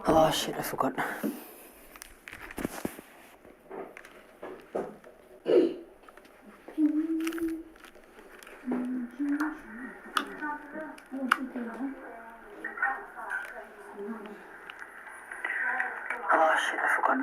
Oh shit, I forgot. Oh shit, I forgot.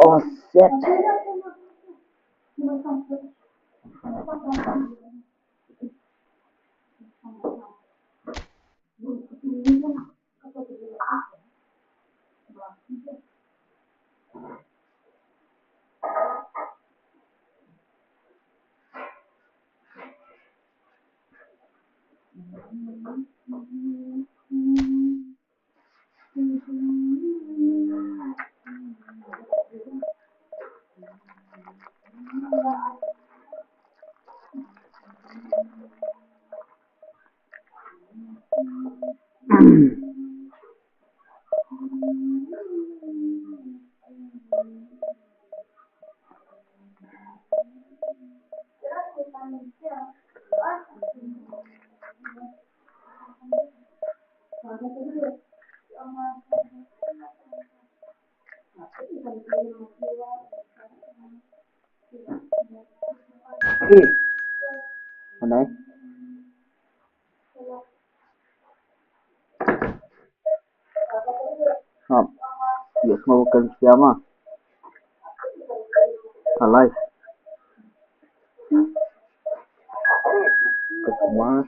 Oh shit. Ở đây. Không. Yes, mau kerja mah. Alay. Kemas.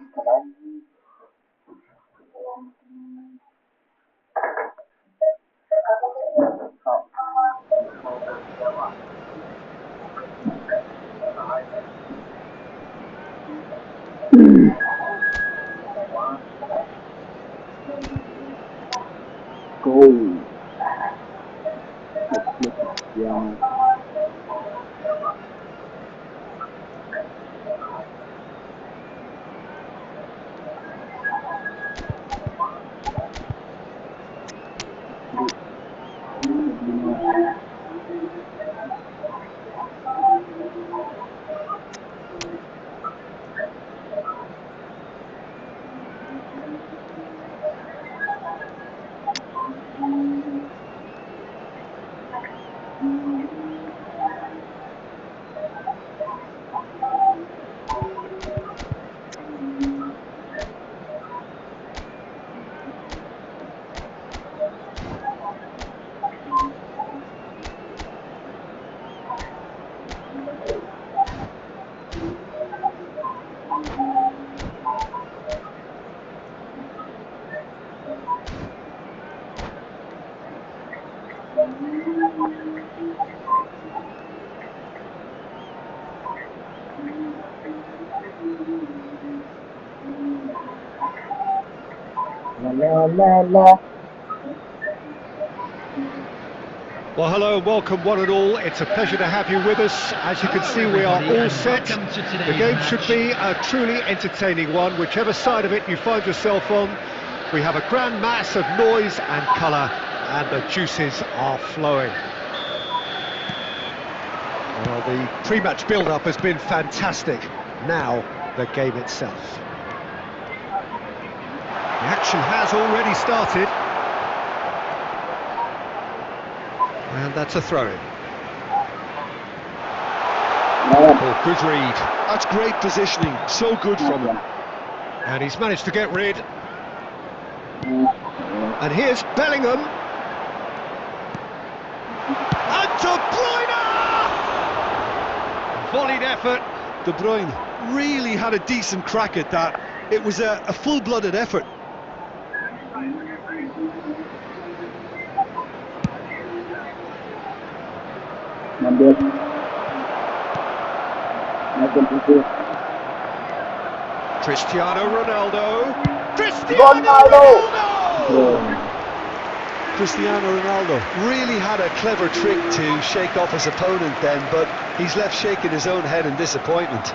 Go. Yang La la la. Well, hello and welcome one and all. It's a pleasure to have you with us. As you can see, we are all set. The game should be a truly entertaining one, whichever side of it you find yourself on. We have a grand mass of noise and colour, and the juices are flowing. Well, the pre-match build-up has been fantastic. Now, the game itself. The action has already started. And that's a throw-in. Oh, good read. That's great positioning, so good from him. And he's managed to get rid. And here's Bellingham. And De Bruyne! Volleyed effort. De Bruyne really had a decent crack at that. It was a full-blooded effort. Cristiano Ronaldo. Cristiano Ronaldo! Cristiano Ronaldo really had a clever trick to shake off his opponent then, but he's left shaking his own head in disappointment.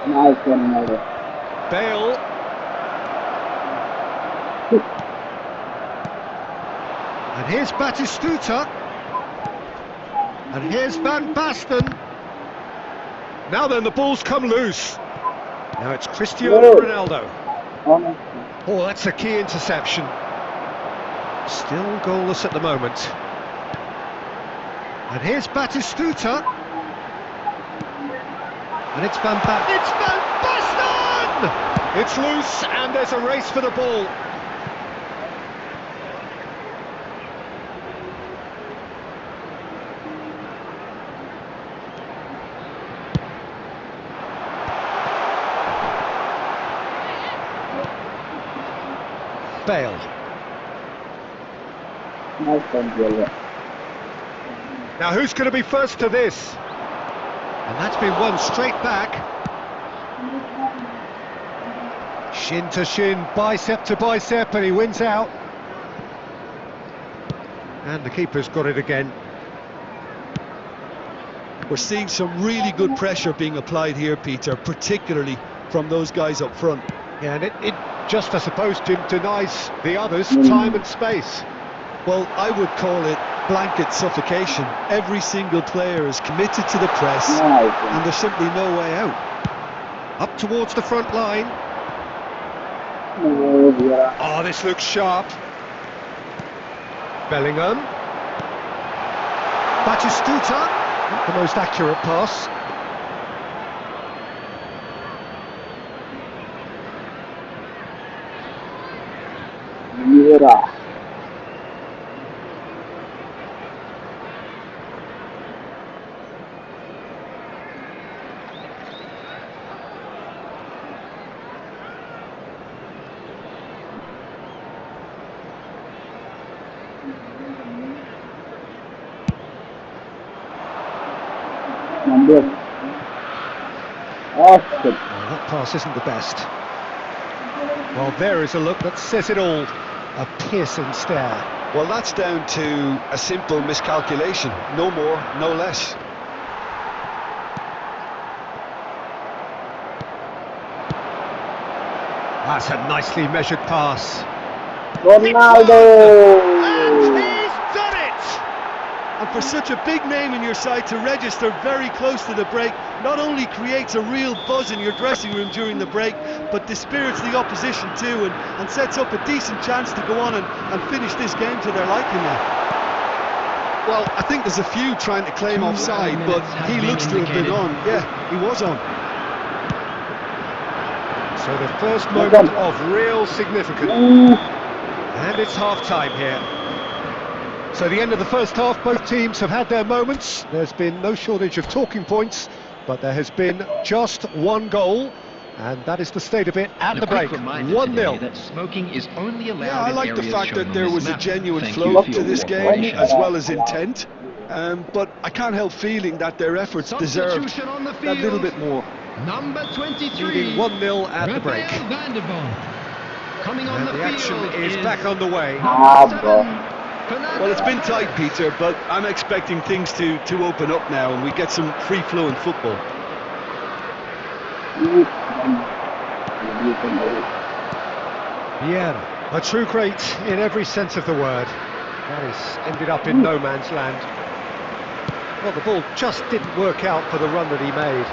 Nice one, Ronaldo. Bale. And here's Batistuta. And here's Van Basten. Now then, the ball's come loose. Now it's Cristiano Ronaldo. Oh, that's a key interception. Still goalless at the moment. And here's Batistuta. And it's Van Basten. It's Van Basten! It's loose, and there's a race for the ball. Bale. Nice one, Bale. Now who's going to be first to this? And that's been won straight back. Shin to shin, bicep to bicep, and he wins out. And the keeper's got it again. We're seeing some really good pressure being applied here, Peter, particularly from those guys up front. Yeah, and it just, I suppose, Jim, denies the others time and space. Well, I would call it blanket suffocation. Every single player is committed to the press, and there's simply no way out. Up towards the front line. Oh, this looks sharp. Bellingham. Batistuta. Not the most accurate pass. Oh, that pass isn't the best. Well, there is a look that says it all. A piercing stare. Well, that's down to a simple miscalculation. No more, no less. That's a nicely measured pass. Ronaldo! And he's done it! And for such a big name in your side to register very close to the break, not only creates a real buzz in your dressing room during the break, but dispirits the opposition too, and sets up a decent chance to go on and finish this game to their liking now. Well, I think there's a few trying to claim offside, but he looks to have been on. Yeah, he was on. So the first moment of real significance. And it's half-time here. So the end of the first half, both teams have had their moments. There's been no shortage of talking points, but there has been just one goal. And that is the state of it at A the quick break. reminder 1-0. today that smoking is only allowed Yeah, I in like the areas fact shown that on there this was a map. genuine Thank flow you for to your this game, cooperation. as well as intent. But I can't help feeling that their efforts deserved Substitution on the that little field. bit more. Number 23. Leading 1-0 at the break. Rafael Vandervaart. Coming on And the the action field is back on the way. Ah, number bro. 7. Fernando Well, it's been Torres. tight, Peter, but I'm expecting things to open up now and we get some free-flowing football. Vieira, a true great in every sense of the word. That has ended up in no man's land. Well, the ball just didn't work out for the run that he made.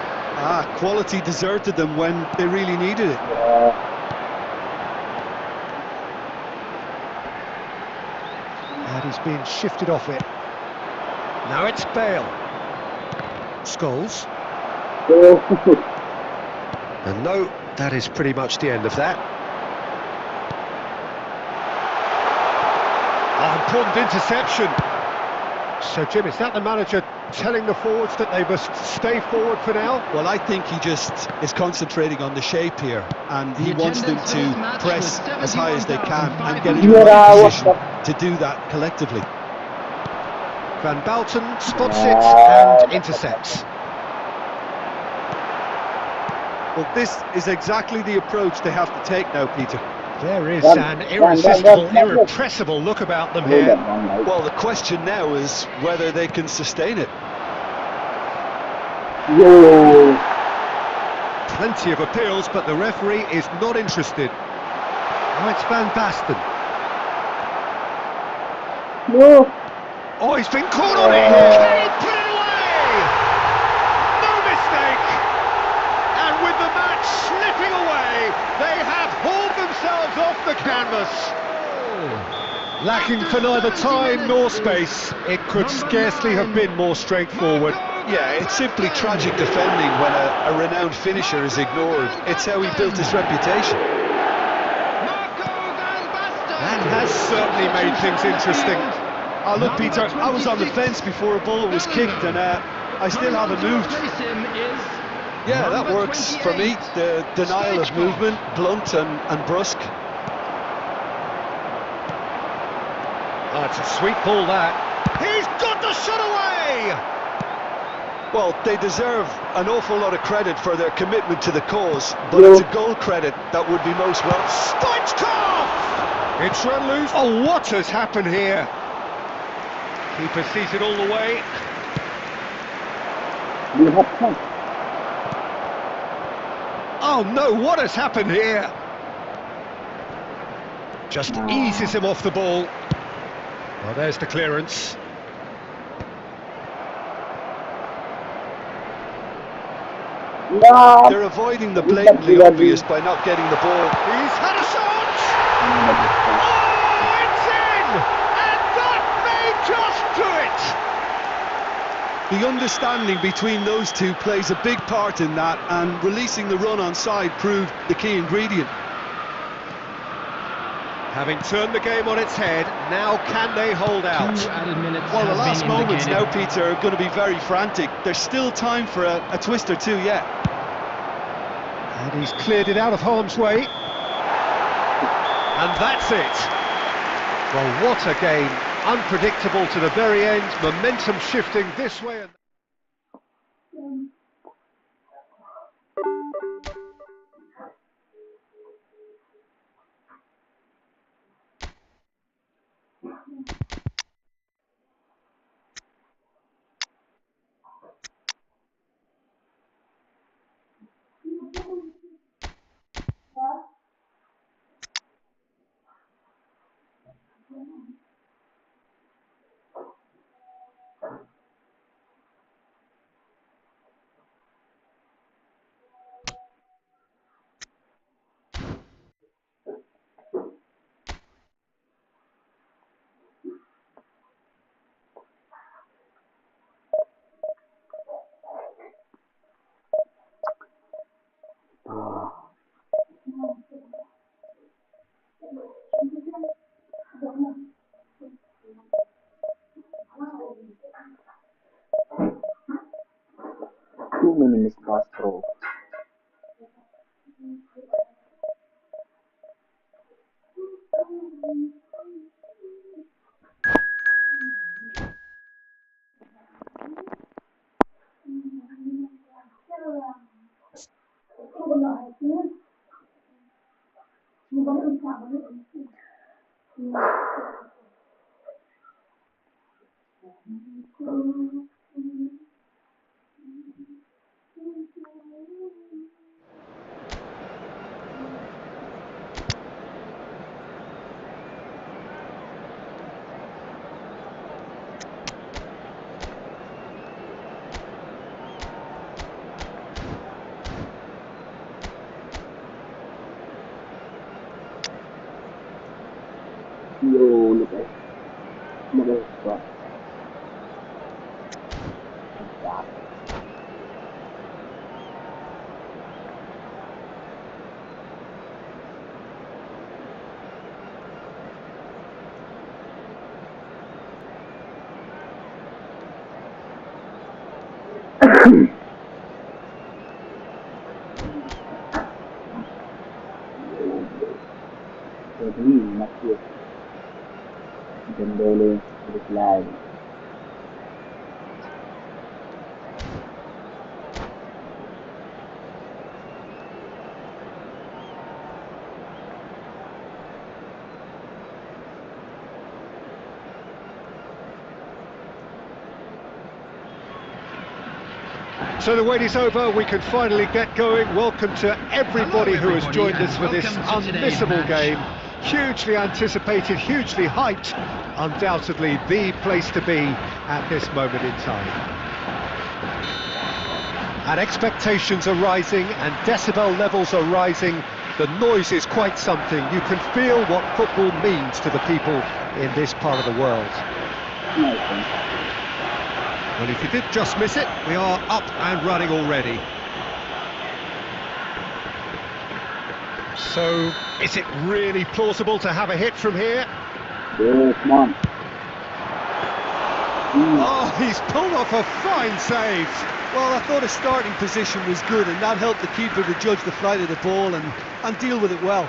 Quality deserted them when they really needed it. And he's been shifted off it. Now it's Bale. Scholes. And no, that is pretty much the end of that. Important interception. So, Jim, is that the manager telling the forwards that they must stay forward for now? Well, I think he just is concentrating on the shape here, and he wants them to press as high as they can and get in the right position to do that collectively. Van Balten spots it and intercepts. Well, this is exactly the approach they have to take now, Peter. There is an irresistible, irrepressible look about them here. Well, the question now is whether they can sustain it. Plenty of appeals, but the referee is not interested. Now it's Van Basten. Oh, he's been caught on it here. Can he put it away? No mistake. And with the match slipping away, they have hauled themselves off the canvas. Lacking for neither time nor space, it could scarcely have been more straightforward. Yeah, it's simply tragic defending when a renowned finisher is ignored. It's how he built his reputation. That has certainly made things interesting. Oh, look, Peter, I was on the fence before a ball was kicked and I still haven't moved. Yeah, that works for me. The denial of movement, blunt and brusque. Oh, it's a sweet ball, that. He's got the shot away! Well, they deserve an awful lot of credit for their commitment to the cause, but it's a goal credit that would be most well. Stoichkov! It's run loose. Oh, what has happened here? Keeper sees it all the way. Oh no, what has happened here? Just eases him off the ball. Well, there's the clearance. They're avoiding the blatantly obvious by not getting the ball. He's had a shot! Oh, it's in! And that may just do it! The understanding between those two plays a big part in that, and releasing the run onside proved the key ingredient. Having turned the game on its head, now can they hold out? Well, the last moments now, Peter, are going to be very frantic. There's still time for a twist or two yet. And he's cleared it out of harm's way. And that's it. Well, what a game. Unpredictable to the very end. Momentum shifting this way and that. 2 minutes past 4. Yo, look at that. Totally massive. Dembele replied. So the wait is over, we can finally get going. Welcome to everybody who has joined us for this unmissable game. Hugely anticipated, hugely hyped, undoubtedly the place to be at this moment in time. And expectations are rising and decibel levels are rising. The noise is quite something. You can feel what football means to the people in this part of the world. Well, if you did just miss it, we are up and running already. So, is it really plausible to have a hit from here? Yeah, come on. Oh, he's pulled off a fine save. Well, I thought his starting position was good, and that helped the keeper to judge the flight of the ball and deal with it well.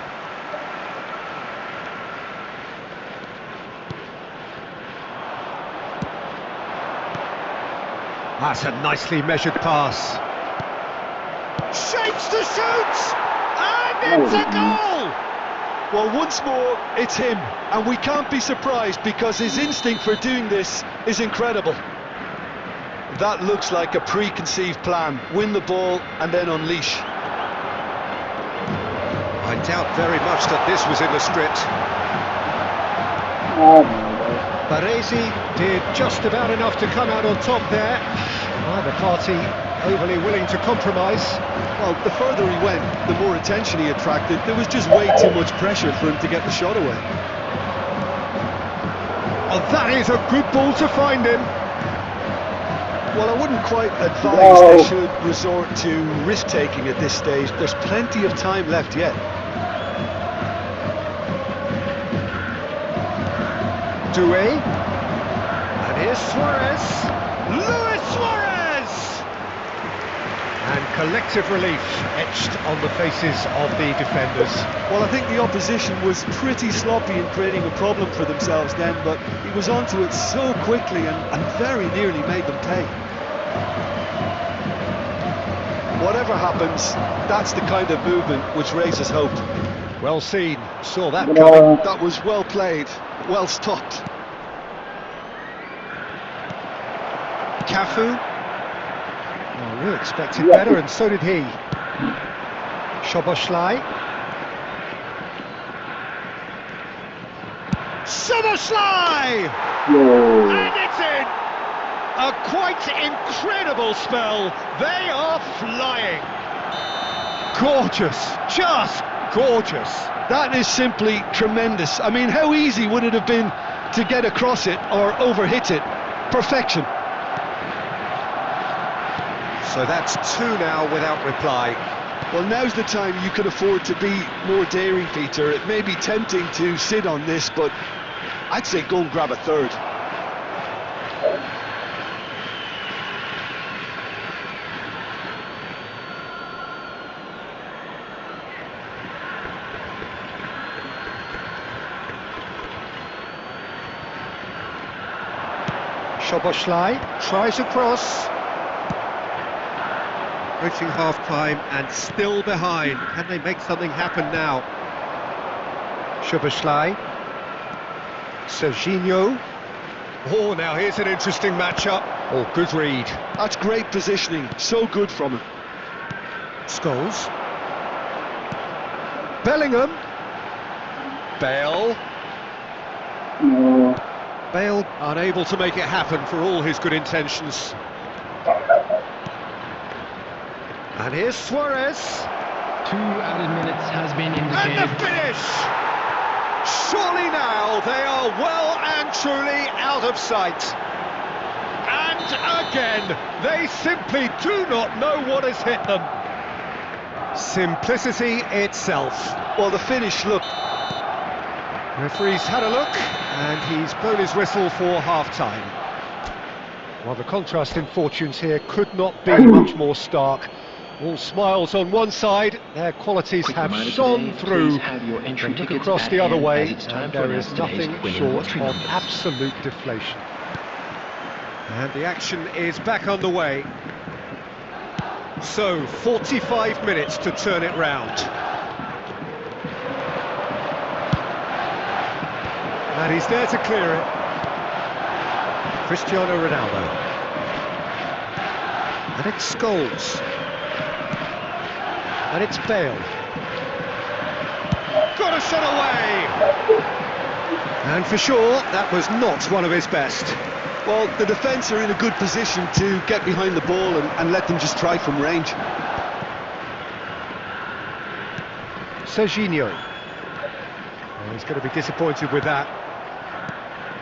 That's a nicely measured pass. Shapes to shoot! And it's a goal! Well, once more, it's him, and we can't be surprised because his instinct for doing this is incredible. That looks like a preconceived plan. Win the ball and then unleash. I doubt very much that this was in the script. Baresi did just about enough to come out on top there. Neither party overly willing to compromise. Well, the further he went, the more attention he attracted. There was just way too much pressure for him to get the shot away. Oh, that is a good ball to find him. Well, I wouldn't quite advise they should resort to risk-taking at this stage. There's plenty of time left yet. Doué. And here's Suarez. Luis Suarez! And collective relief etched on the faces of the defenders. Well, I think the opposition was pretty sloppy in creating a problem for themselves then, but he was onto it so quickly and very nearly made them pay. Whatever happens, that's the kind of movement which raises hope. Well seen, saw that coming. That was well played, well stopped. Cafu. Oh, we expected better, and so did he. Szoboszlai. Szoboszlai! And it's in! A quite incredible spell. They are flying. Gorgeous, just gorgeous. That is simply tremendous. I mean, how easy would it have been to get across it or overhit it? Perfection. So that's two now without reply. Well, now's the time you can afford to be more daring, Peter. It may be tempting to sit on this, but I'd say go and grab a third. Szoboszlai tries a cross. Approaching half-time and still behind. Can they make something happen now? Szoboszlai. Serginho. Oh, now here's an interesting matchup. Oh, good read. That's great positioning, so good from him. Scholes. Bellingham. Bale. No. Bale unable to make it happen for all his good intentions. And here's Suarez. 2 added minutes has been And indicated. the finish! Surely now they are well and truly out of sight. And again, they simply do not know what has hit them. Simplicity itself. Well, the finish, look, Referee's had a look, and he's blown his whistle for half-time. Well, the contrast in fortunes here could not be much more stark. All smiles on one side, their qualities Quick have reminder shone today, through. please have your entry They look tickets across at the other hand, way, as it's time and to there announce is today's nothing winning short lottery of numbers. absolute deflation. And the action is back on the way. So, 45 minutes to turn it round. And he's there to clear it. Cristiano Ronaldo. And it's Scholes. And it's Bale. Got a shot away! And for sure, that was not one of his best. well, the defence are in a good position to get behind the ball and let them just try from range. Serginho. Oh, he's going to be disappointed with that.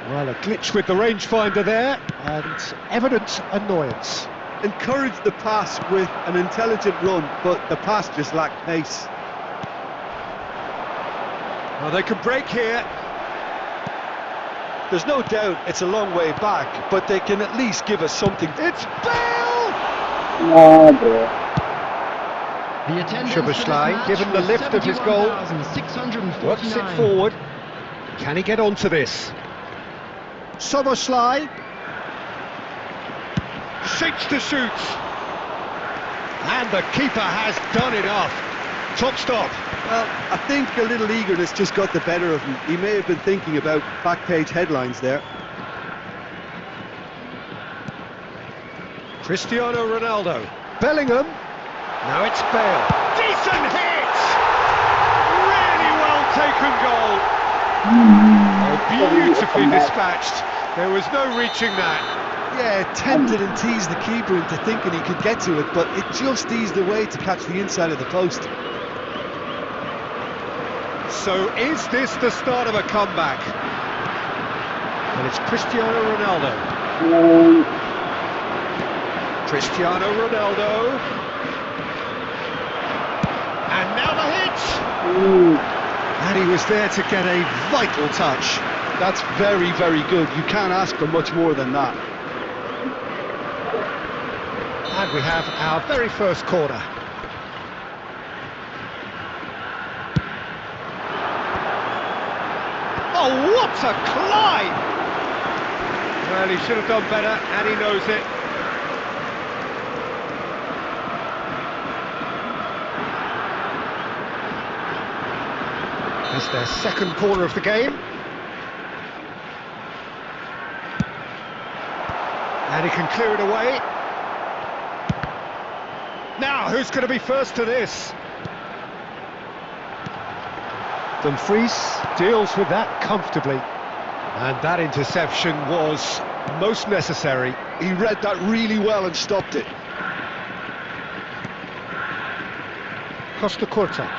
Well, a glitch with the rangefinder there, and evident annoyance. Encourage the pass with an intelligent run, but the pass just lacked pace. Well, they can break here. There's no doubt it's a long way back, but they can at least give us something. It's Bale! No, bro. The attendance for this Szoboszlai, match given the was lift of his goal, 71,649. works it forward. Can he get onto this? Szoboszlai. Seeks to shoot. And the keeper has done enough. Top stop. Well, I think a little eagerness just got the better of him. He may have been thinking about back-page headlines there. Cristiano Ronaldo. Bellingham. Now it's Bale. Decent hit! Really well taken goal. Oh, beautifully dispatched. There was no reaching that. Yeah, tempted and teased the keeper into thinking he could get to it, but it just eased away to catch the inside of the post. So is this the start of a comeback? And it's Cristiano Ronaldo. No. Cristiano Ronaldo. And now the hit! Mm. And he was there to get a vital touch. That's very, very good. You can't ask for much more than that. And we have our very first corner. Oh, what a climb! Well, he should have done better, and he knows it. That's their second corner of the game. And he can clear it away. Now, who's going to be first to this? Dumfries deals with that comfortably. And that interception was most necessary. He read that really well and stopped it. Costa Curta.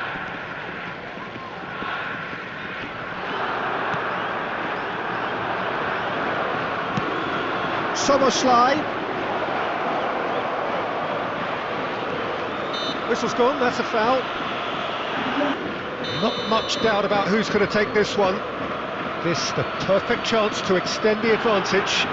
Szoboszlai. Whistle's gone, that's a foul. Not much doubt about who's going to take this one. This the perfect chance to extend the advantage.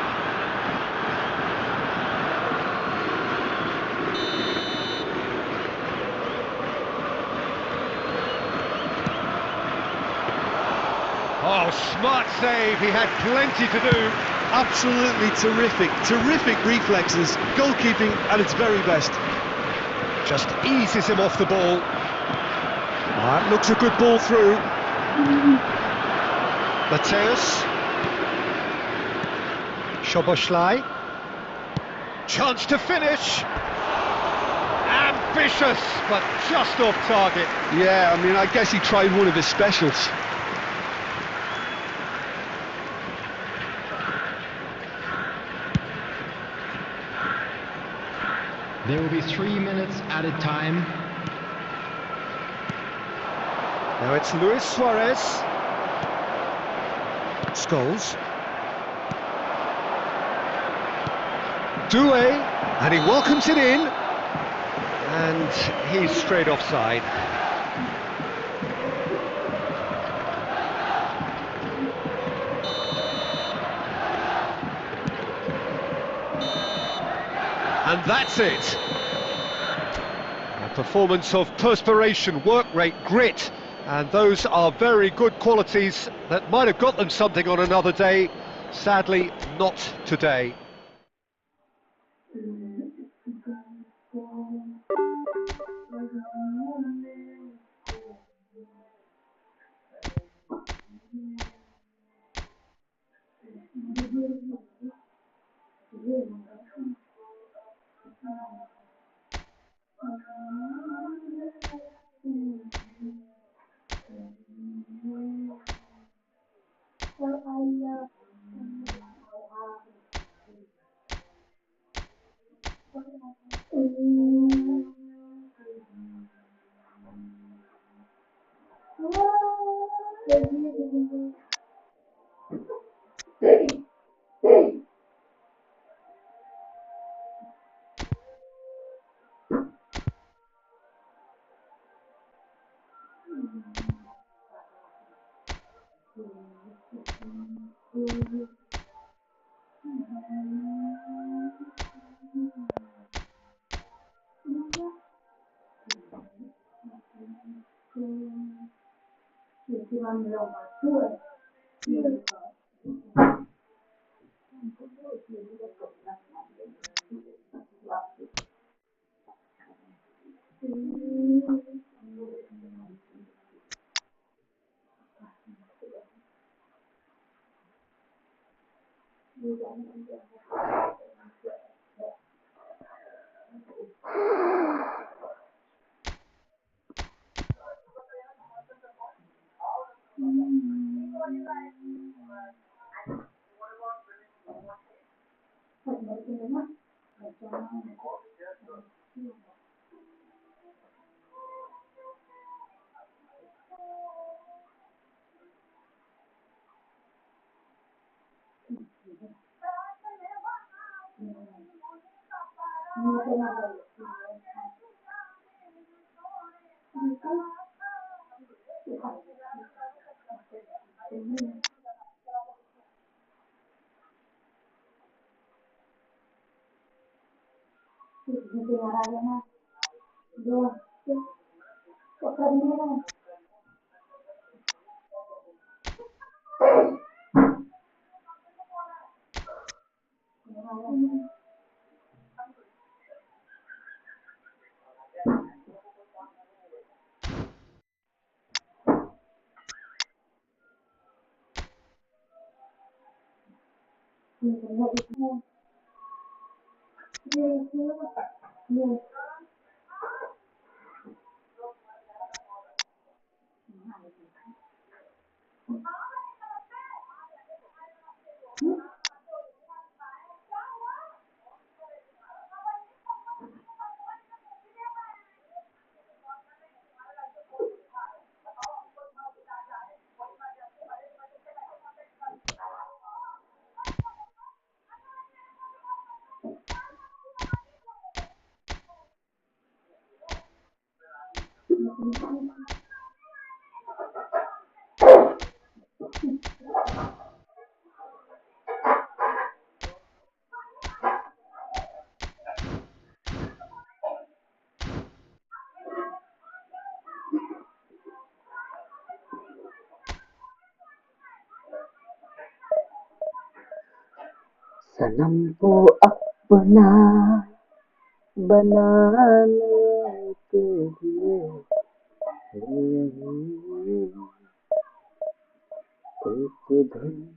Oh, smart save, he had plenty to do. Absolutely terrific, terrific reflexes, goalkeeping at its very best. Just eases him off the ball. That looks a good ball through. Mateus. Szoboszlai. Chance to finish. Ambitious, but just off target. Yeah, I mean, I guess he tried one of his specials. There will be 3 minutes added time. Now it's Luis Suarez. Scholes. Doué, and he welcomes it in. And he's straight offside. And that's it. A performance of perspiration, work rate, grit, and those are very good qualities that might have got them something on another day. Sadly, not today. सनम को अपना बनाने के लिए एक धुन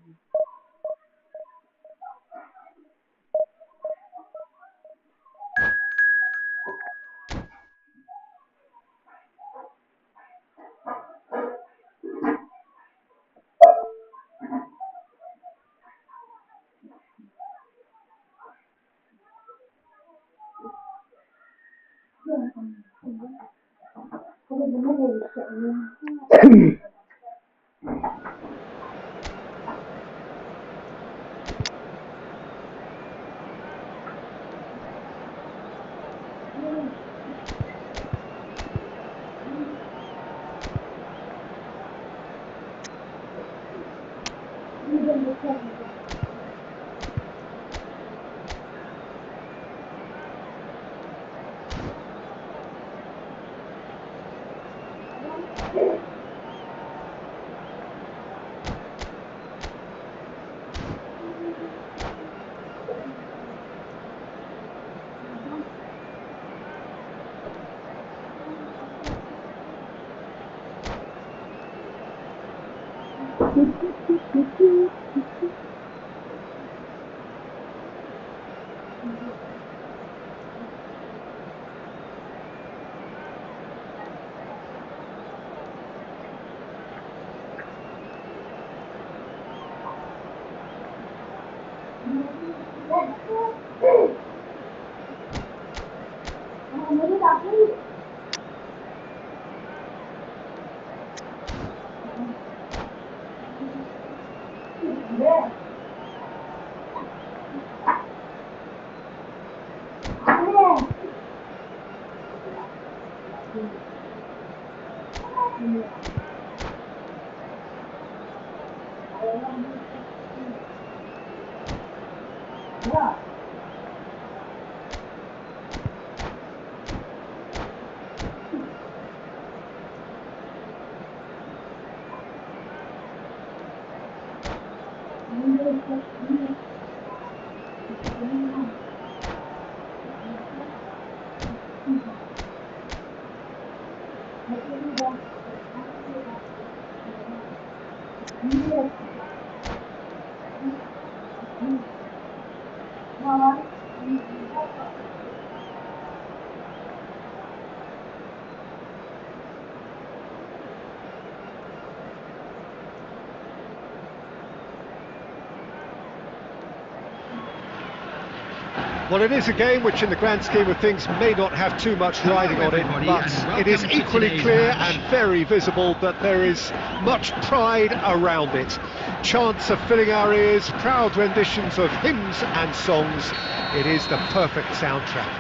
Well, it is a game which in the grand scheme of things may not have too much riding on it, everybody, but and it is welcome to equally today's clear match. and very visible that there is much pride around it. Chants are filling our ears, proud renditions of hymns and songs. It is the perfect soundtrack.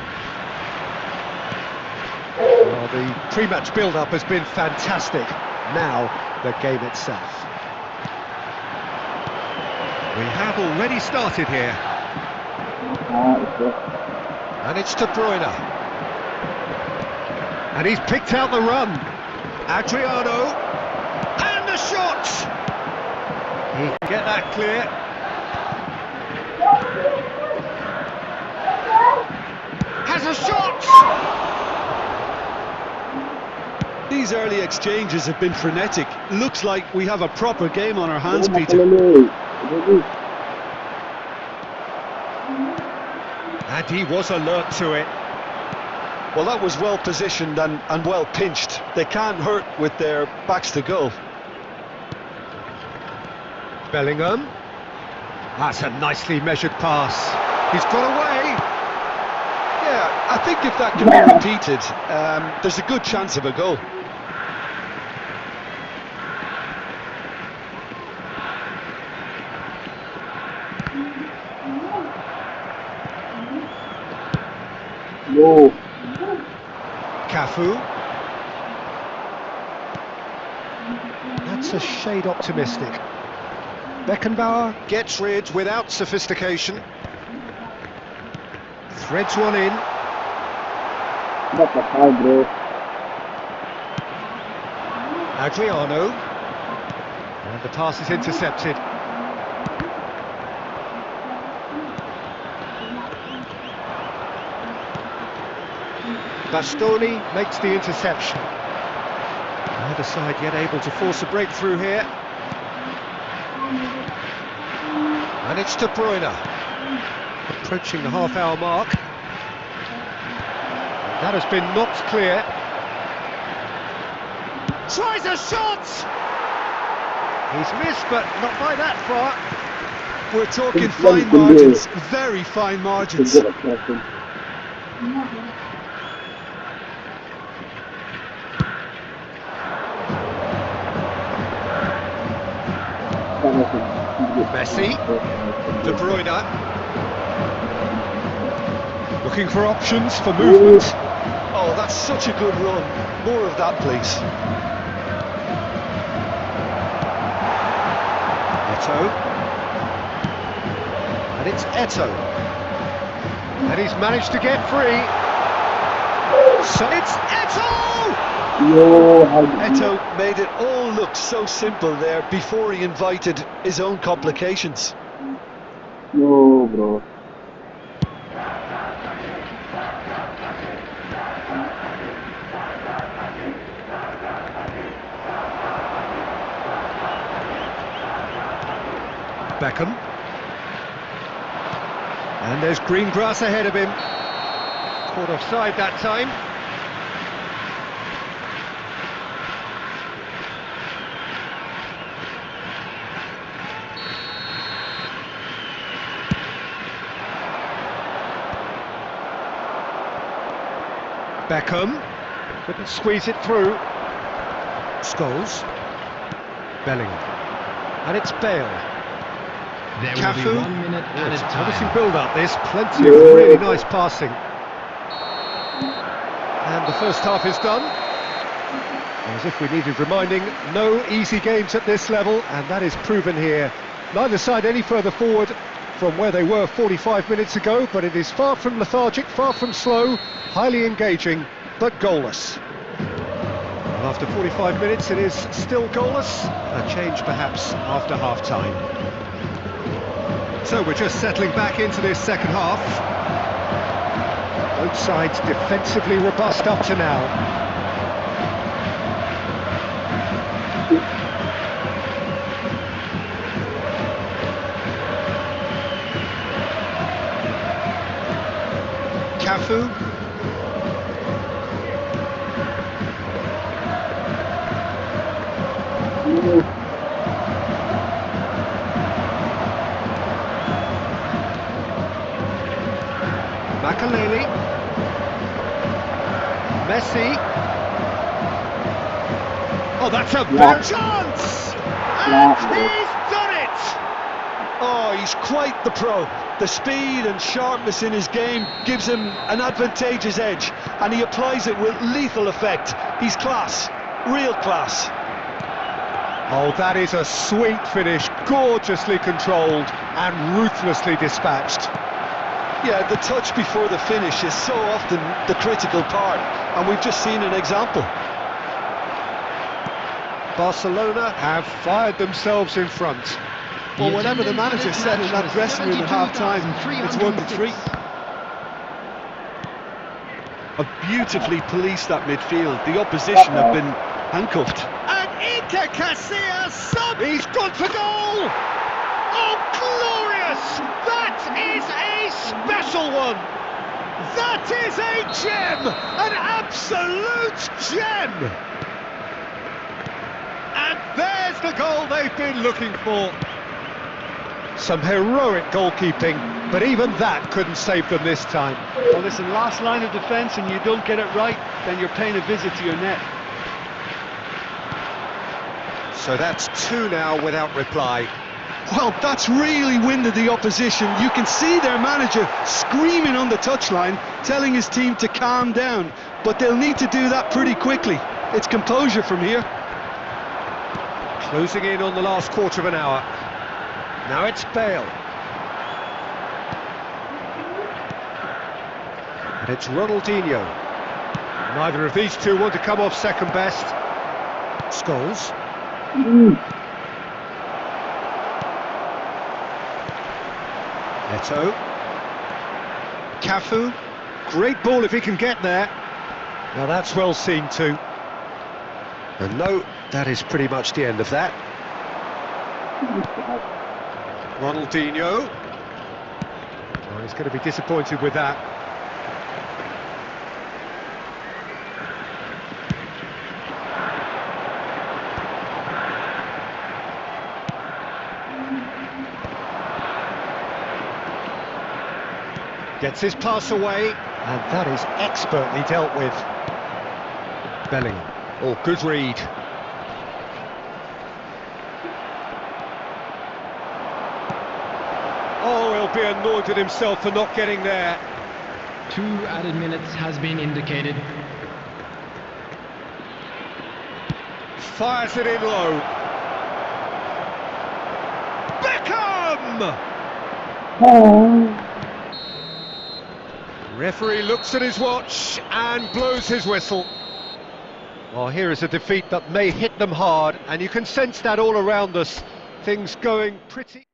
Well, the pre-match build-up has been fantastic. Now, the game itself. We have already started here. And it's De Bruyne. And he's picked out the run. Adriano. And the shot! He can get that clear. Has a shot! These early exchanges have been frenetic. Looks like we have a proper game on our hands, Peter. And he was alert to it. Well, that was well positioned and well pinched. They can't hurt with their backs to goal. Bellingham. That's a nicely measured pass. He's got away. Yeah, I think if that can be repeated, there's a good chance of a goal. No. Cafu. That's a shade optimistic. Beckenbauer gets rid without sophistication. Threads one in. That's a foul, bro. Adriano. And the pass is intercepted. Bastoni makes the interception. Neither side yet able to force a breakthrough here. And it's De Bruyne. Approaching the half-hour mark. That has been knocked clear. Tries a shot! He's missed, but not by that far. We're talking fine margins, very fine margins. Messi. De Bruyne. Looking for options for movement. Oh, that's such a good run. More of that, please. Eto. And it's Eto. And he's managed to get free. So it's Eto! Eto made it all look so simple there before he invited his own complications. No, bro. Beckham. And there's green grass ahead of him. Caught offside that time. Beckham couldn't squeeze it through. Scholes. Bellingham. And it's Bale. There Cafu. will be 1 minute added Promising time. build-up, there's plenty of really nice passing. And the first half is done. As if we needed reminding, no easy games at this level, and that is proven here. Neither side any further forward from where they were 45 minutes ago, but it is far from lethargic, far from slow, highly engaging, but goalless. And after 45 minutes it is still goalless, a change perhaps after half-time. So we're just settling back into this second half. Both sides defensively robust up to now. Cafu. Makaleli. Messi. Oh, that's a bad chance! And he's done it! Oh, he's quite the pro. The speed and sharpness in his game gives him an advantageous edge, and he applies it with lethal effect. He's class, real class. Oh, that is a sweet finish, gorgeously controlled and ruthlessly dispatched. Yeah, the touch before the finish is so often the critical part, and we've just seen an example. Barcelona have fired themselves in front. Well, whatever the manager said in that dressing room at half-time, it's 1-3. Have beautifully policed that midfield. The opposition have been handcuffed. And Iker Casillas, he's gone for goal! Oh, glorious! That is a special one! That is a gem! An absolute gem! And there's the goal they've been looking for. Some heroic goalkeeping, but even that couldn't save them this time. Well, listen, last line of defence and you don't get it right, then you're paying a visit to your net. So that's 2 now without reply. Well, that's really winded the opposition. You can see their manager screaming on the touchline, telling his team to calm down, but they'll need to do that pretty quickly. It's composure from here. Closing in on the last quarter of an hour. Now it's Bale. And it's Ronaldinho. Neither of these two want to come off second best. Scholes. Eto. Cafu. Great ball if he can get there. Now that's well seen too. And no, that is pretty much the end of that. Ronaldinho. Oh, he's going to be disappointed with that. Gets his pass away, and that is expertly dealt with. Bellingham. Oh, good read. Oh, he'll be annoyed with himself for not getting there. 2 added minutes has been indicated. Fires it in low. Beckham! Oh. Referee looks at his watch and blows his whistle. Well, here is a defeat that may hit them hard, and you can sense that all around us. Things going pretty...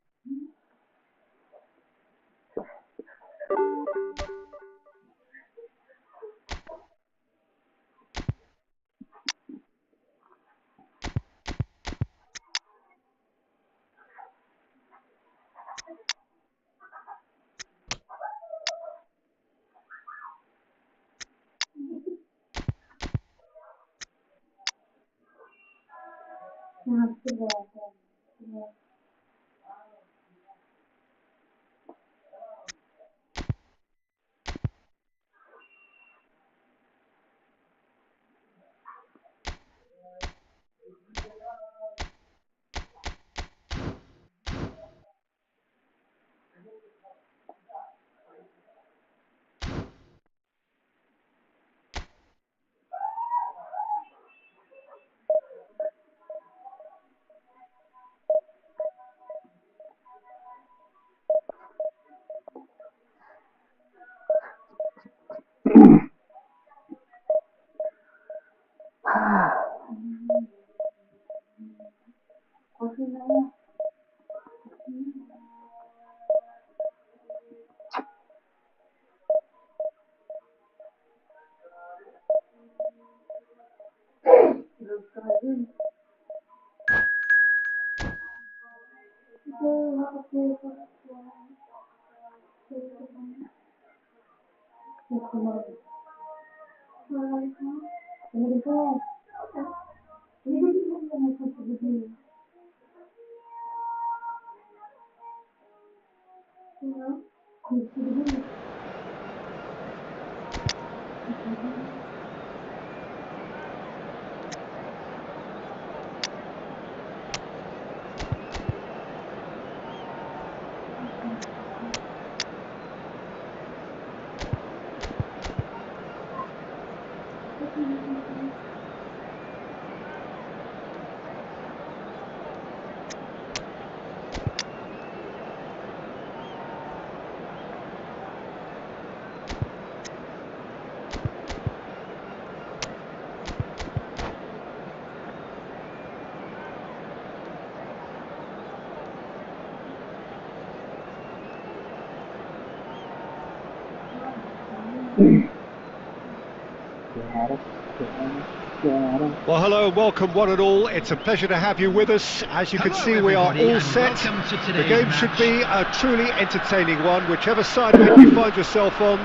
Well, hello and welcome one and all. It's a pleasure to have you with us. As you can Hello, see, we are everybody, all and set. welcome to The today's game should match. be a truly entertaining one, whichever side of it you find yourself on.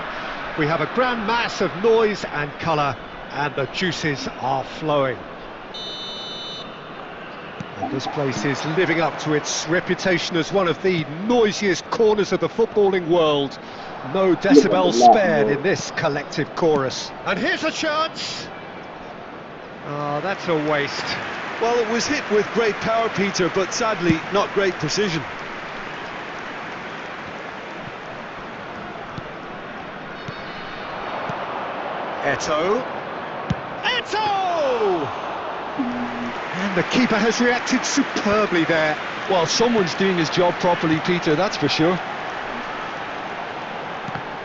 We have a grand mass of noise and colour, and the juices are flowing. And this place is living up to its reputation as one of the noisiest corners of the footballing world. No decibel spared in this collective chorus. And here's a chance! Oh, that's a waste. Well, it was hit with great power, Peter, but sadly not great precision. Eto'o! And the keeper has reacted superbly there. Well, someone's doing his job properly, Peter, that's for sure.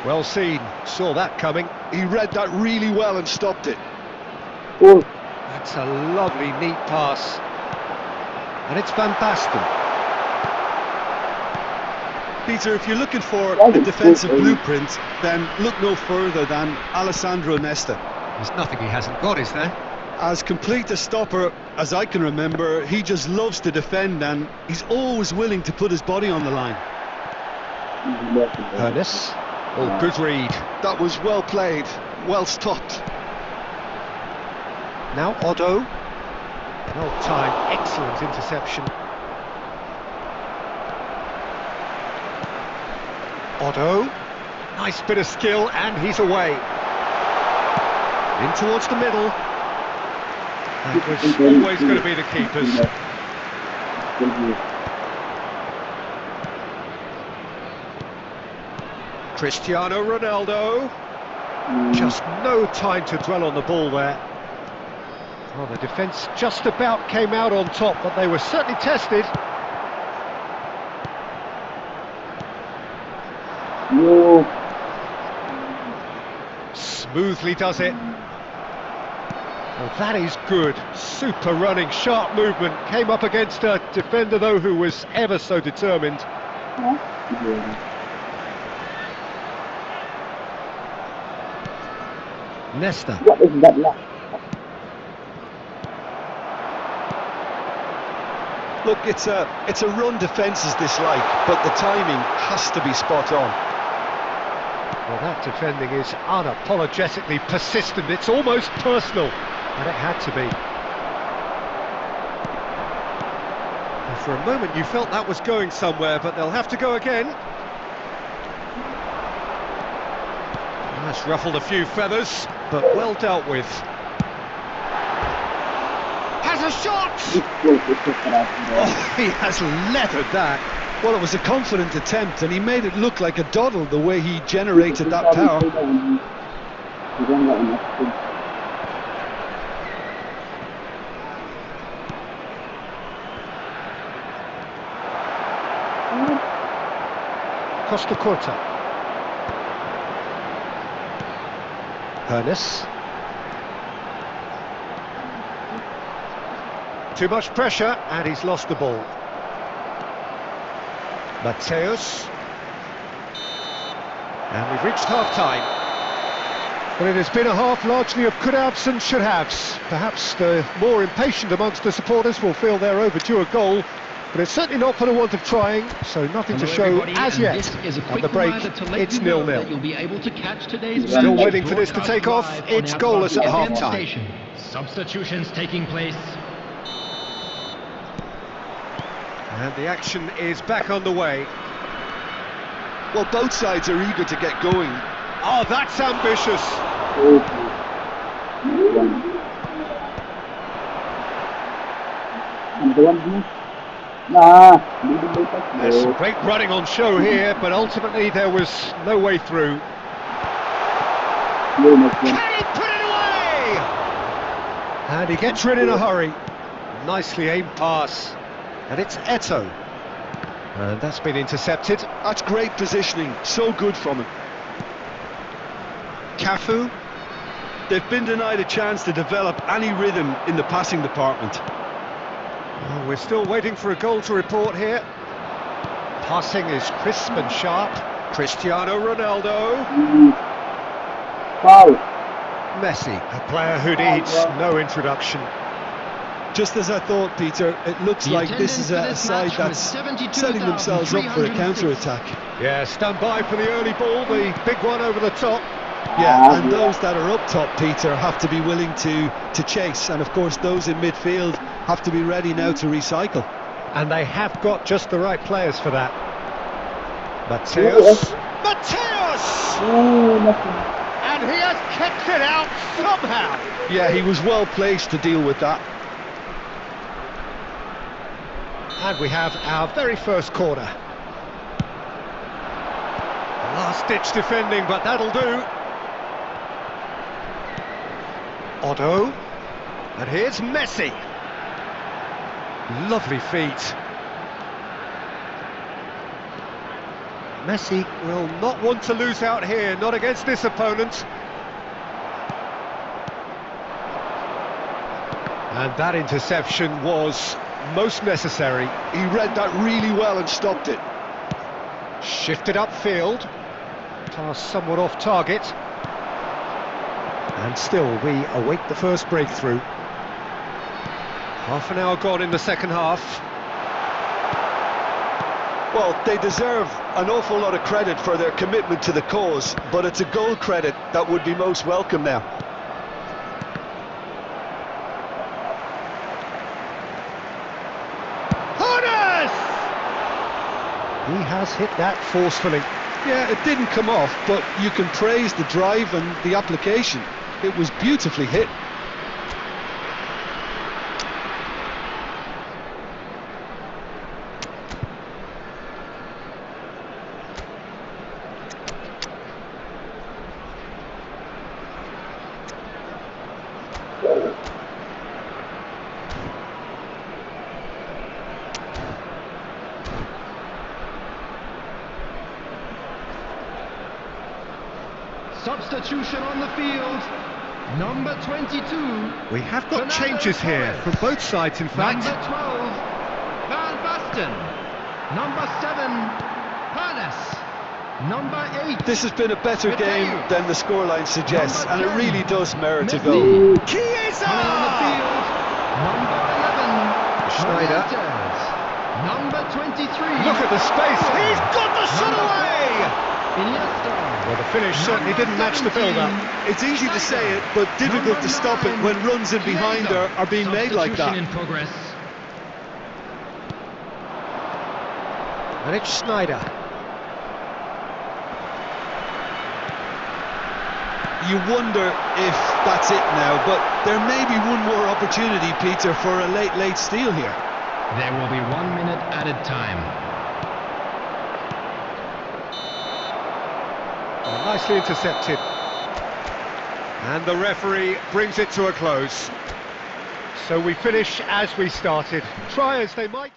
Well seen, saw that coming. He read that really well and stopped it. Oh. That's a lovely, neat pass. And it's Van Basten. Peter, if you're looking for That a was defensive good, blueprint, then look no further than Alessandro Nesta. There's nothing he hasn't got, is there? As complete a stopper as I can remember, he just loves to defend and he's always willing to put his body on the line. Ernest. Oh, good read. That was well played, well stopped. Now Otto. Well timed, excellent interception. Otto. Nice bit of skill, and he's away. In towards the middle. That was always going to be the keeper's. Cristiano Ronaldo. Just no time to dwell on the ball there. Well, the defence just about came out on top, but they were certainly tested. Smoothly does it. Well, that is good. Super running, sharp movement. Came up against a defender, though, who was ever so determined. Nesta. What is that last? Look, it's a run defences dislike, but the timing has to be spot on. Well, that defending is unapologetically persistent. It's almost personal, and it had to be. And for a moment you felt that was going somewhere, but they'll have to go again. That's ruffled a few feathers, but well dealt with. Has a shot! Oh, he has leathered that. Well, it was a confident attempt, and he made it look like a doddle the way he generated that power. Costa Corta. Ernest. Too much pressure, and he's lost the ball. Mateus. And we've reached half-time. Well, it has been a half largely of could-haves and should-haves. Perhaps the more impatient amongst the supporters will feel they're overdue a goal, but it's certainly not for the want of trying, so nothing to show as yet. At the break, it's 0-0. You'll be able to catch today's Still waiting for this to take off. It's goalless at half-time. Substitutions taking place. And the action is back underway. Well, both sides are eager to get going. Oh, that's ambitious. There's some great running on show here, but ultimately there was no way through. Can he put it away? And he gets rid in a hurry. Nicely aimed pass. And it's Eto. And that's been intercepted. That's great positioning, so good from him. Cafu. They've been denied a chance to develop any rhythm in the passing department. Oh, we're still waiting for a goal to report here. Passing is crisp and sharp. Cristiano Ronaldo. Foul. Messi, a player who needs no introduction. Just as I thought, Peter, it looks like this is a side that's setting themselves up for a counter-attack. Yeah, stand by for the early ball, the big one over the top. Yeah, and those that are up top, Peter, have to be willing to chase, and of course those in midfield have to be ready now to recycle. And they have got just the right players for that. Mateus. Mateus! And he has kept it out somehow. Yeah, he was well placed to deal with that. And we have our very first corner. Last-ditch defending, but that'll do. Otto. And here's Messi. Lovely feet. Messi will not want to lose out here, not against this opponent. And that interception was most necessary. He read that really well and stopped it. Shifted upfield. Pass somewhat off target. And still we await the first breakthrough. Half an hour gone in the second half. Well, they deserve an awful lot of credit for their commitment to the cause, but it's a goal credit that would be most welcome now. He has hit that forcefully. Yeah, it didn't come off, but you can praise the drive and the application. It was beautifully hit. Substitution on the field. Number 22. We have got changes here from both sides, in fact. Number 12, Van Basten. Number 7, Panes. Number 8. This has been a better game than the scoreline suggests, and it really does merit a Messi. goal. Chiesa! Coming on the field. Number 11, Schneider. Benitez. Number 23. Look at the space. He's got the shot away! Iniesta. Well, the finish certainly didn't match the build-up. It's easy to say it, but difficult to stop it when runs in behind are being made like that. Substitution in progress. And it's Schneider. You wonder if that's it now, but there may be one more opportunity, Peter, for a late steal here. There will be 1 minute added time. Nicely intercepted. And the referee brings it to a close. So we finish as we started. Try as they might.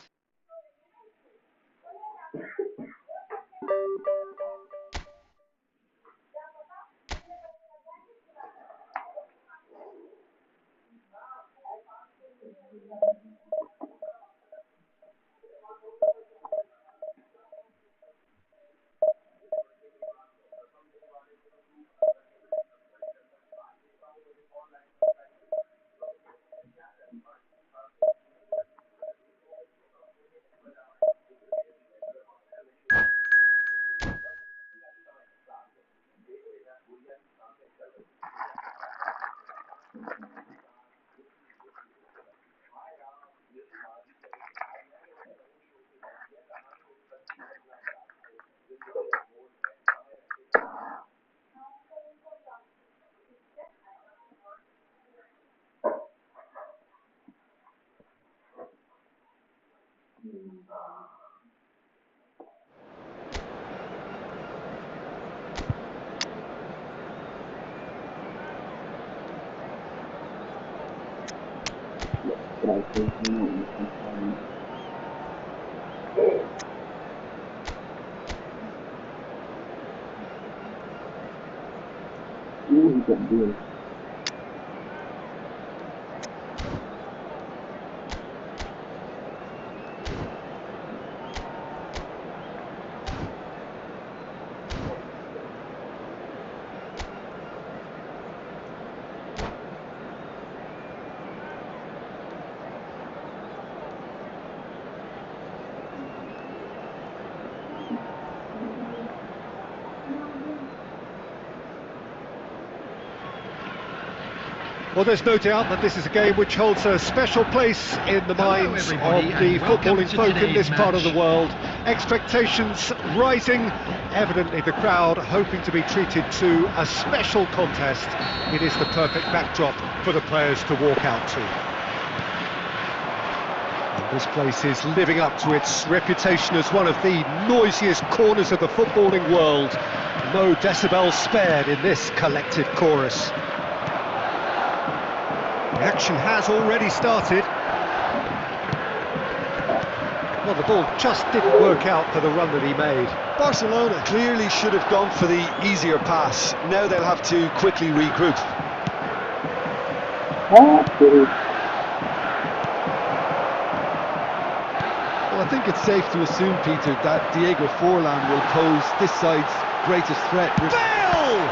Well, there's no doubt that this is a game which holds a special place in the minds of the footballing folk in this part of the world. Expectations rising, evidently the crowd hoping to be treated to a special contest. It is the perfect backdrop for the players to walk out to. And this place is living up to its reputation as one of the noisiest corners of the footballing world. No decibels spared in this collective chorus. The action has already started. Well, the ball just didn't work out for the run that he made. Barcelona clearly should have gone for the easier pass. Now they'll have to quickly regroup. Well, I think it's safe to assume, Peter, that Diego Forlan will pose this side's greatest threat. Bale!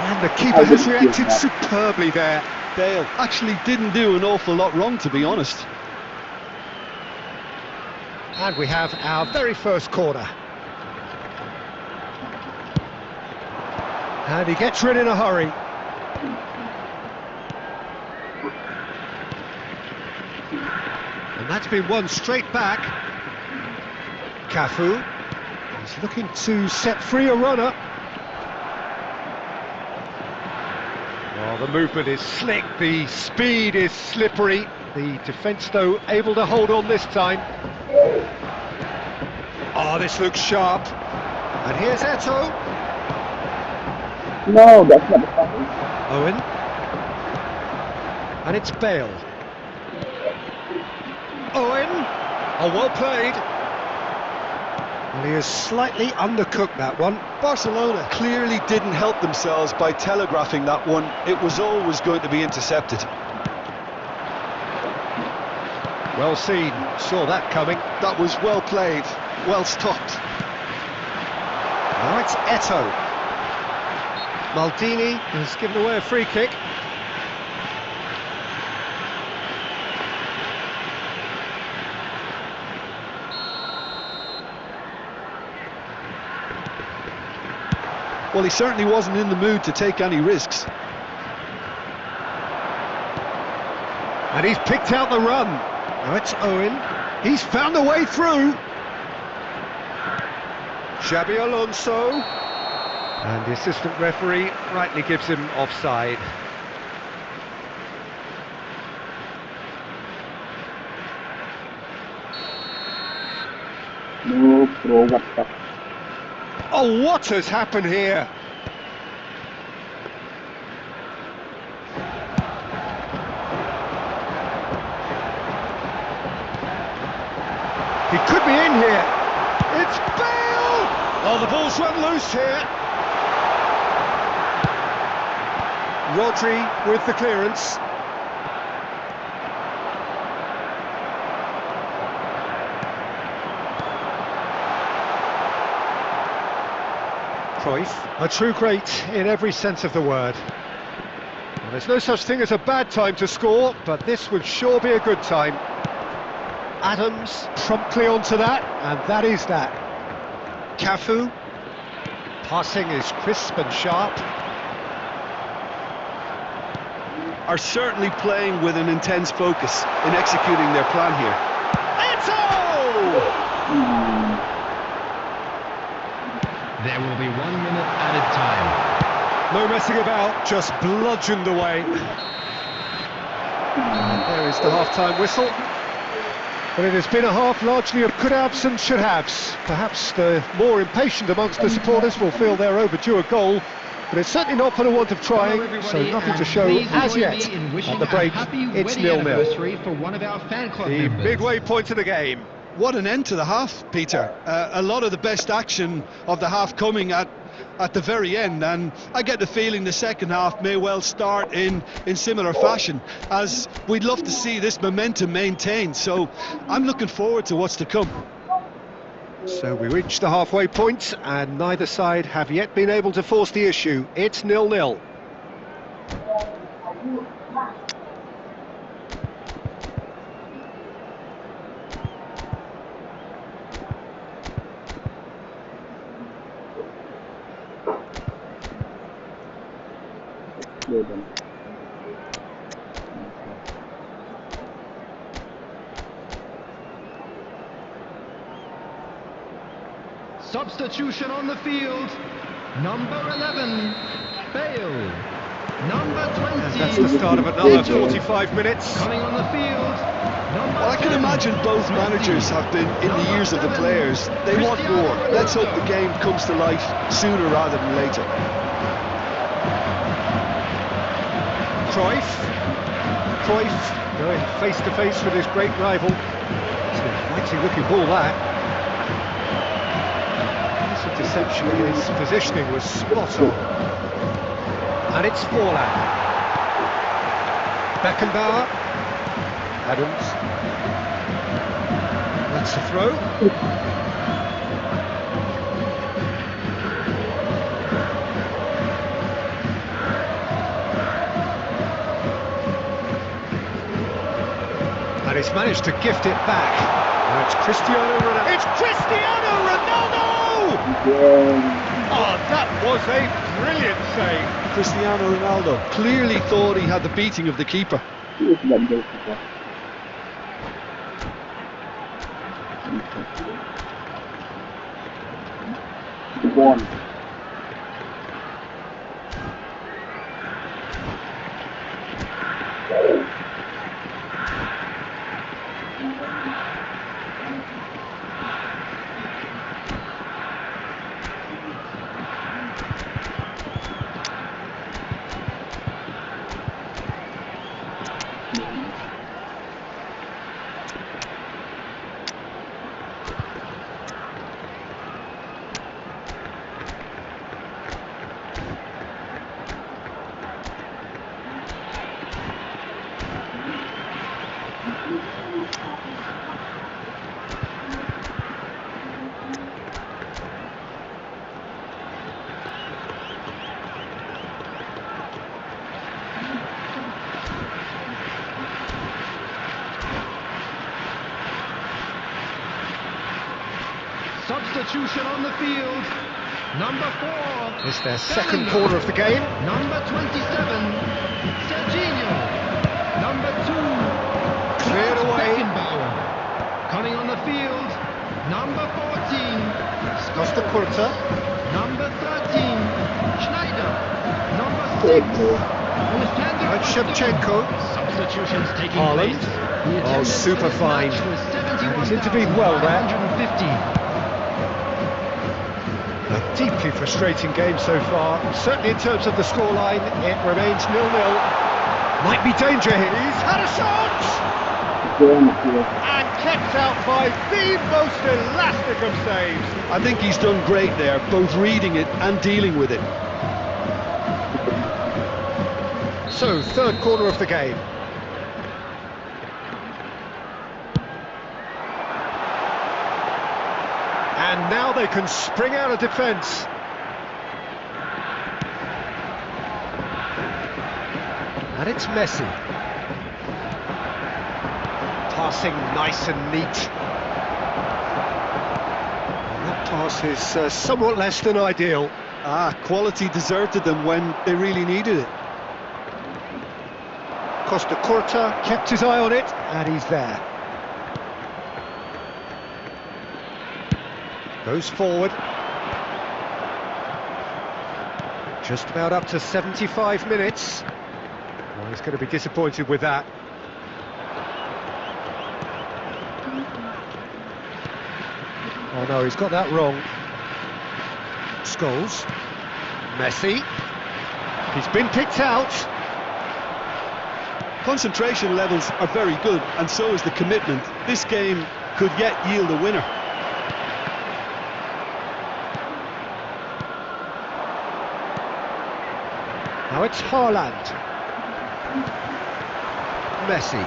And the keeper has reacted superbly there. Bale actually didn't do an awful lot wrong, to be honest. And we have our very first corner. And he gets rid in a hurry. And that's been won straight back. Cafu. He's looking to set free a runner. Oh, the movement is slick, the speed is slippery. The defence, though, able to hold on this time. Oh, this looks sharp. And here's Eto'o. No, that's not the problem. Owen. And it's Bale. Owen. Oh, well played. Well, he has slightly undercooked that one. Barcelona clearly didn't help themselves by telegraphing that one. It was always going to be intercepted. Well seen, saw that coming. That was well played, well stopped. Now it's Eto'o. Maldini has given away a free kick. Well, he certainly wasn't in the mood to take any risks. And he's picked out the run. Now it's Owen. He's found a way through. Xabi Alonso. And the assistant referee rightly gives him offside. No, bro, what the... Oh, what has happened here? He could be in here. It's Bale! Oh, the ball's run loose here. Rodri with the clearance. Cruyff, a true great in every sense of the word. Well, there's no such thing as a bad time to score, but this would sure be a good time. Adams promptly onto that, and that is that. Cafu, passing is crisp and sharp. Are certainly playing with an intense focus in executing their plan here. Eto'o! There will be 1 minute added time. No messing about, just bludgeoned away. And there is the half-time whistle. But it has been a half largely of could-haves and should-haves. Perhaps the more impatient amongst the supporters will feel they're overdue a goal, but it's certainly not for the want of trying, so nothing to show as yet. At the break, it's 0-0. For one of our fan club The members. midway point of the game. What an end to the half, Peter. A lot of the best action of the half coming at the very end, and I get the feeling the second half may well start in similar fashion, as we'd love to see this momentum maintained. So I'm looking forward to what's to come. So we reach the halfway point, and neither side have yet been able to force the issue. It's 0-0. Well done. Substitution on the field. Number 11, Bale. Number 20. And that's the start of another 45 minutes. Coming on the field. Number Well, I can 10, imagine both managers have been in the ears of the players. They want more. Let's hope the game comes to life sooner rather than later. Cruyff going face to face with his great rival. It's a mighty looking ball, that. Piece of deception, his positioning was spot on. And it's Forlan. Beckenbauer. Adams. That's a throw. And he's managed to gift it back. Now it's Cristiano Ronaldo. It's Cristiano Ronaldo! Yeah. Oh, that was a brilliant save. Cristiano Ronaldo clearly thought he had the beating of the keeper. It's that goalkeeper. One. Substitution on the field. Number 4. It's their second corner of the game. Number 27. Serginho. Number 2. Cleared away. Beckenbauer. Coming on the field. Number 14. Costa Curta. Number 13. Schneider. Number 6. Who is standing And on the Shevchenko. goal. Substitutions taking Haaland. place. The Oh, attendance super for this fine. match was He's intervened well there. 71,150. A deeply frustrating game so far. Certainly in terms of the scoreline, it remains 0-0. Might be danger here. He's had a shot! And kept out by the most elastic of saves. I think he's done great there, both reading it and dealing with it. So, third corner of the game. And now they can spring out of defence. And it's Messi. Passing nice and neat. And that pass is somewhat less than ideal. Quality deserted them when they really needed it. Costa Curta kept his eye on it, and he's there. Goes forward. Just about up to 75 minutes. Well, he's going to be disappointed with that. Oh no, he's got that wrong. Scholes. Messi. He's been picked out. Concentration levels are very good, and so is the commitment. This game could yet yield a winner. Now it's Haaland. Messi.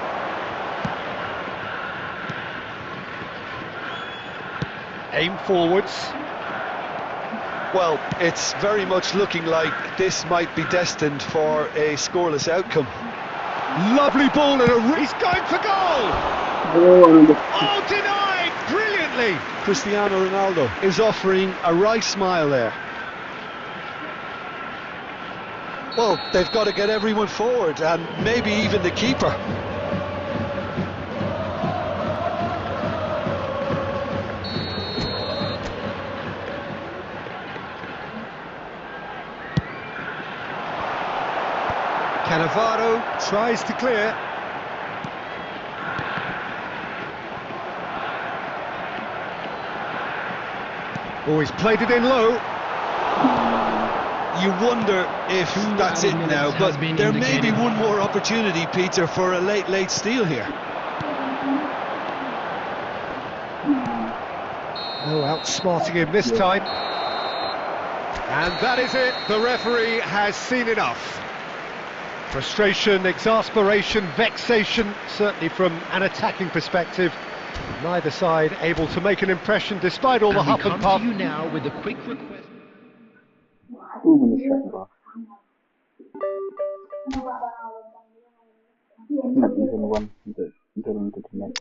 Aim forwards. Well, it's very much looking like this might be destined for a scoreless outcome. Lovely ball and he's going for goal! Oh, denied! Brilliantly! Cristiano Ronaldo is offering a wry smile there. Well, they've got to get everyone forward, and maybe even the keeper. Cannavaro tries to clear. Oh, he's played it in low. You wonder if that's it now, but there may be one more opportunity, Peter, for a late steal here. Oh, outsmarting him this time. And that is it. The referee has seen enough. Frustration, exasperation, vexation, certainly from an attacking perspective. Neither side able to make an impression despite all the huff and puff. To you now with a quick request. 2 minutes. Not even one during the tonight.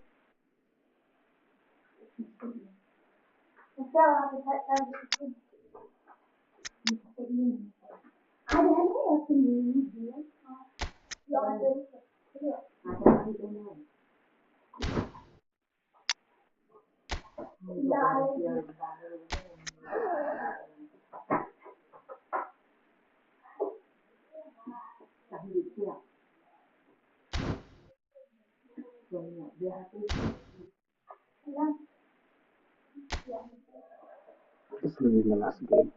This will be my last game.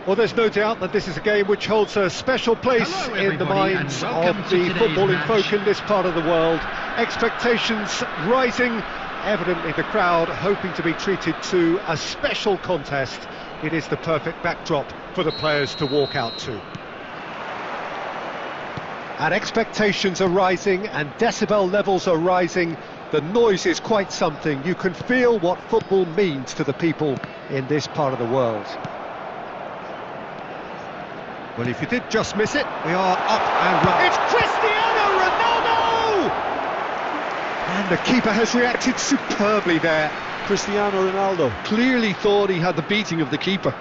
Well, there's no doubt that this is a game which holds a special place Hello, in the everybody, minds and of welcome to the today's footballing match. folk in this part of the world. Expectations rising, evidently the crowd hoping to be treated to a special contest. It is the perfect backdrop for the players to walk out to. And expectations are rising and decibel levels are rising. The noise is quite something. You can feel what football means to the people in this part of the world. Well, if you did just miss it, we are up and running. It's Cristiano Ronaldo! And the keeper has reacted superbly there. Cristiano Ronaldo clearly thought he had the beating of the keeper.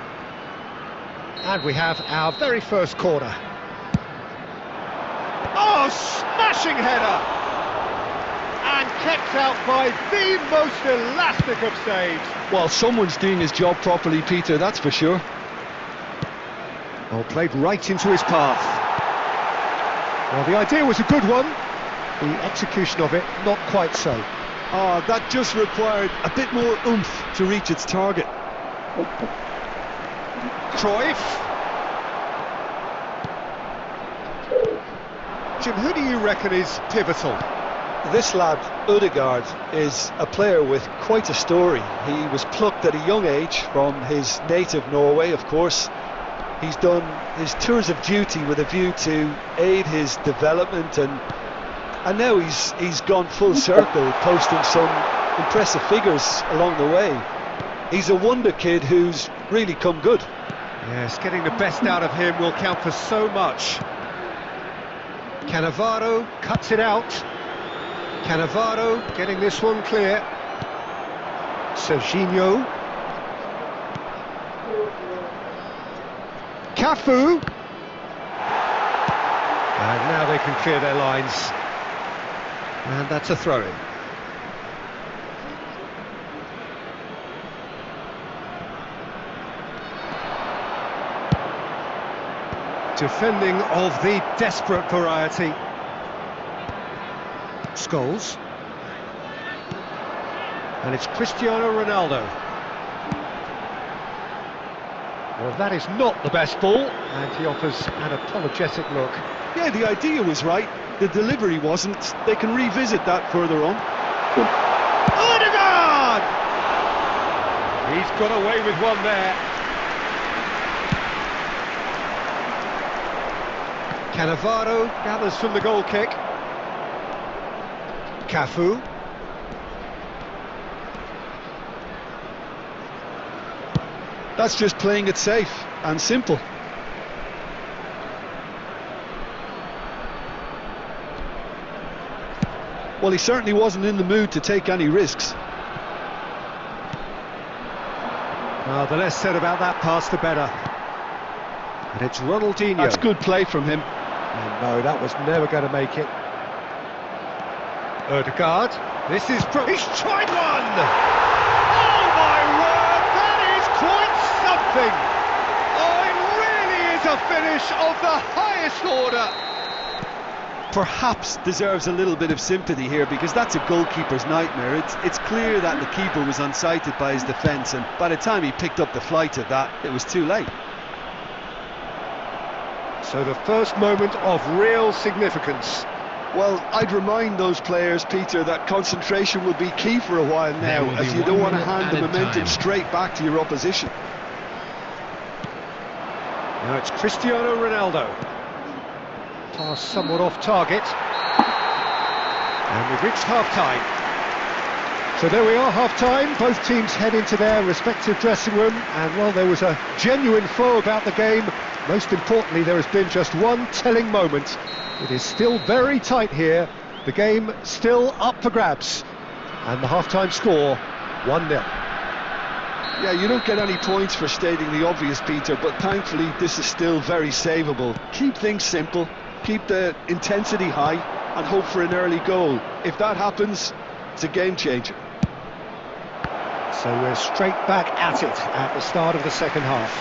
And we have our very first corner. Oh, smashing header! And kept out by the most elastic of saves. Well, someone's doing his job properly, Peter, that's for sure. Oh, played right into his path. Well, the idea was a good one. The execution of it, not quite so. That just required a bit more oomph to reach its target. Cruyff. Jim, who do you reckon is pivotal? This lad, Odegaard, is a player with quite a story. He was plucked at a young age from his native Norway, of course. He's done his tours of duty with a view to aid his development, and now he's gone full circle, posting some impressive figures along the way. He's a wonder kid who's really come good. Yes, getting the best out of him will count for so much. Cannavaro cuts it out. Cannavaro getting this one clear. Serginho. Cafu. And now they can clear their lines. And that's a throw-in. Defending of the desperate variety. Scholes. And it's Cristiano Ronaldo. Well, that is not the best ball, and he offers an apologetic look. Yeah, the idea was right, the delivery wasn't. They can revisit that further on. Odegaard! He's got away with one there. Cannavaro gathers from the goal kick. Cafu. That's just playing it safe and simple. Well, he certainly wasn't in the mood to take any risks. Well, the less said about that pass, the better. And it's Ronaldinho. That's good play from him. And no, that was never going to make it. Odegaard. This is... He's tried one! Oh, my word! That is quite something! Oh, it really is a finish of the highest order! Perhaps deserves a little bit of sympathy here, because that's a goalkeeper's nightmare. It's clear that the keeper was unsighted by his defence, and by the time he picked up the flight of that, it was too late. So the first moment of real significance. Well, I'd remind those players, Peter, that concentration will be key for a while now, as you don't want to hand the momentum straight back to your opposition. Now it's Cristiano Ronaldo. Pass somewhat off target. And we've reached half-time. So there we are, half-time. Both teams head into their respective dressing room, and well, there was a genuine flow about the game. Most importantly, there has been just one telling moment. It is still very tight here. The game still up for grabs. And the half-time score, 1-0. Yeah, you don't get any points for stating the obvious, Peter, but thankfully this is still very savable. Keep things simple, keep the intensity high, and hope for an early goal. If that happens, it's a game changer. So we're straight back at it at the start of the second half.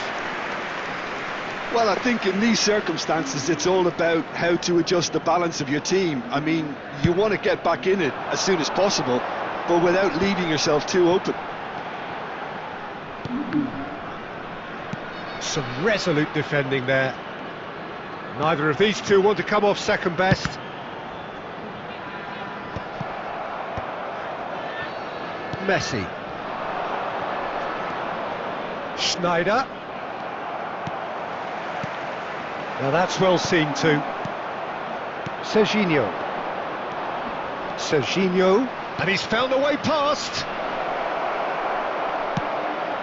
Well, I think in these circumstances it's all about how to adjust the balance of your team. I mean, you want to get back in it as soon as possible, but without leaving yourself too open. Some resolute defending there. Neither of these two want to come off second best. Messi. Schneider. Now that's well seen too. Serginho. Serginho. And he's found a way past.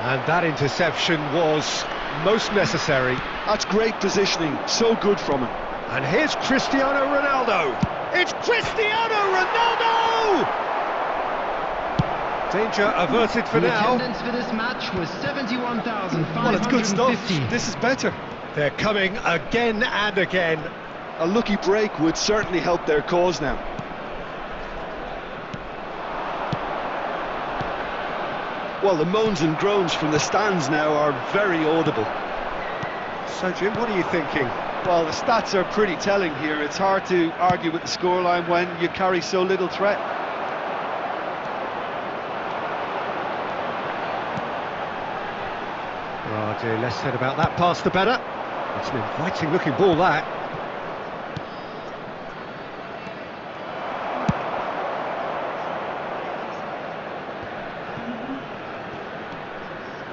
And that interception was most necessary. That's great positioning, so good from him. And here's Cristiano Ronaldo. It's Cristiano Ronaldo! Danger averted for now. Attendance for this match was 71,550. Well, it's good stuff. This is better. They're coming again and again. A lucky break would certainly help their cause now. Well, the moans and groans from the stands now are very audible. So, Jim, what are you thinking? Well, the stats are pretty telling here. It's hard to argue with the scoreline when you carry so little threat. Oh dear, less said about that pass the better. It's an inviting looking ball, that.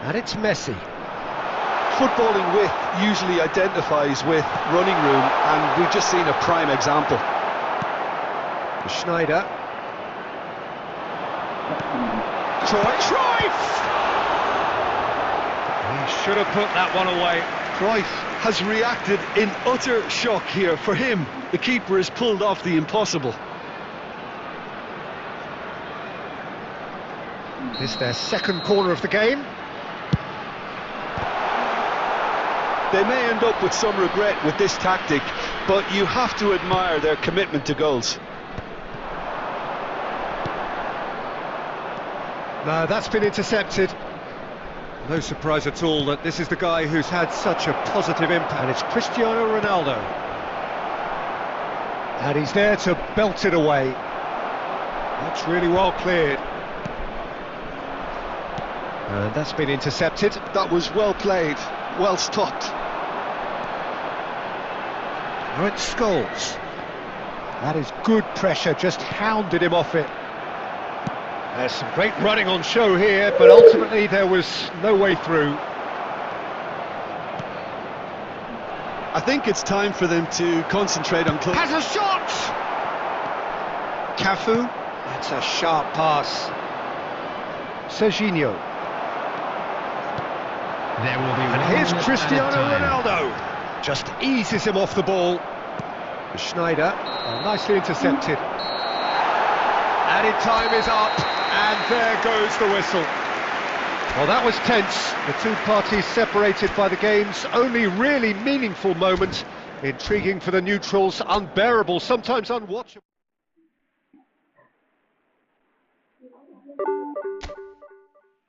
And it's Messi. Footballing width usually identifies with running room, and we've just seen a prime example. Schneider. Cruyff! He should have put that one away. Cruyff has reacted in utter shock here. For him, the keeper has pulled off the impossible. This is their second corner of the game. They may end up with some regret with this tactic, but you have to admire their commitment to goals. No, that's been intercepted. No surprise at all that this is the guy who's had such a positive impact. And it's Cristiano Ronaldo. And he's there to belt it away. That's really well cleared. And that's been intercepted. That was well played, well stopped. Now it's Scholes. That is good pressure, just hounded him off it. There's some great running on show here, but ultimately there was no way through. I think it's time for them to concentrate on... Has a shot! Cafu. That's a sharp pass. Serginho. There will be And one here's minute Cristiano added time. Ronaldo. Just eases him off the ball. Schneider, nicely intercepted. Added time is up, and there goes the whistle. Well, that was tense. The two parties separated by the game's only really meaningful moment. Intriguing for the neutrals, unbearable, sometimes unwatchable.